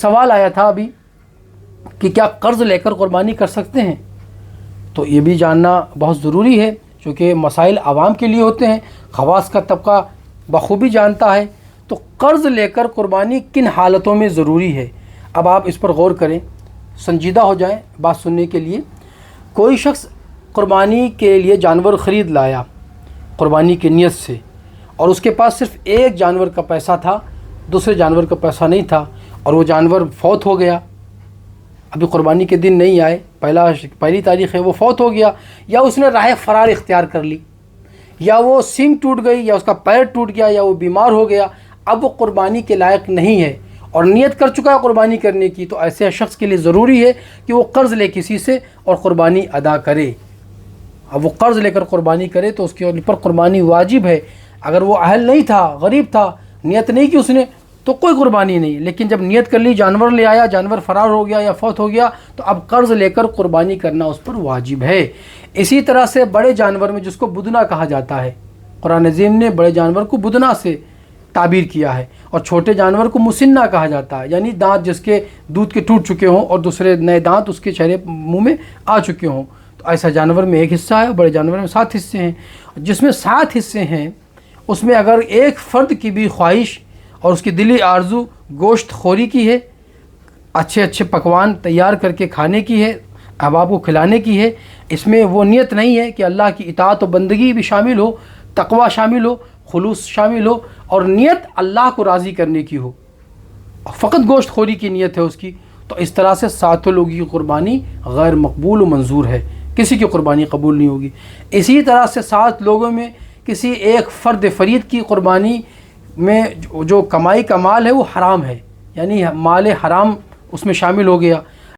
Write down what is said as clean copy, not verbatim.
سوال آیا تھا ابھی کہ کیا قرض لے کر قربانی کر سکتے ہیں؟ تو یہ بھی جاننا بہت ضروری ہے، چونکہ مسائل عوام کے لیے ہوتے ہیں، خواص کا طبقہ بخوبی جانتا ہے۔ تو قرض لے کر قربانی کن حالتوں میں ضروری ہے؟ اب آپ اس پر غور کریں، سنجیدہ ہو جائیں بات سننے کے لیے۔ کوئی شخص قربانی کے لیے جانور خرید لایا قربانی کی نیت سے، اور اس کے پاس صرف ایک جانور کا پیسہ تھا، دوسرے جانور کا پیسہ نہیں تھا، اور وہ جانور فوت ہو گیا، ابھی قربانی کے دن نہیں آئے، پہلی تاریخ ہے، وہ فوت ہو گیا، یا اس نے راہ فرار اختیار کر لی، یا وہ سینگ ٹوٹ گئی، یا اس کا پیر ٹوٹ گیا، یا وہ بیمار ہو گیا، اب وہ قربانی کے لائق نہیں ہے اور نیت کر چکا ہے قربانی کرنے کی، تو ایسے شخص کے لیے ضروری ہے کہ وہ قرض لے کسی سے اور قربانی ادا کرے۔ اب وہ قرض لے کر قربانی کرے تو اس کے اوپر قربانی واجب ہے۔ اگر وہ اہل نہیں تھا، غریب تھا، نیت نہیں کی اس نے، تو کوئی قربانی نہیں۔ لیکن جب نیت کر لی، جانور لے آیا، جانور فرار ہو گیا یا فوت ہو گیا، تو اب قرض لے کر قربانی کرنا اس پر واجب ہے۔ اسی طرح سے بڑے جانور میں جس کو بدنا کہا جاتا ہے، قرآن عظیم نے بڑے جانور کو بدنا سے تعبیر کیا ہے، اور چھوٹے جانور کو مسنہ کہا جاتا ہے، یعنی دانت جس کے دودھ کے ٹوٹ چکے ہوں اور دوسرے نئے دانت اس کے چہرے منہ میں آ چکے ہوں، تو ایسا جانور میں ایک حصہ ہے، اور بڑے جانور میں 7 حصے ہیں۔ جس میں 7 حصے ہیں، اس میں اگر ایک فرد کی بھی خواہش اور اس کی دلی آرزو گوشت خوری کی ہے، اچھے اچھے پکوان تیار کر کے کھانے کی ہے، احباب کو کھلانے کی ہے، اس میں وہ نیت نہیں ہے کہ اللہ کی اطاعت و بندگی بھی شامل ہو، تقوی شامل ہو، خلوص شامل ہو، اور نیت اللہ کو راضی کرنے کی ہو، فقط گوشت خوری کی نیت ہے اس کی، تو اس طرح سے 7 لوگوں کی قربانی غیر مقبول و منظور ہے، کسی کی قربانی قبول نہیں ہوگی۔ اسی طرح سے 7 لوگوں میں کسی ایک فرد فرید کی قربانی میں جو کمائی کا مال ہے وہ حرام ہے، یعنی مال حرام اس میں شامل ہو گیا،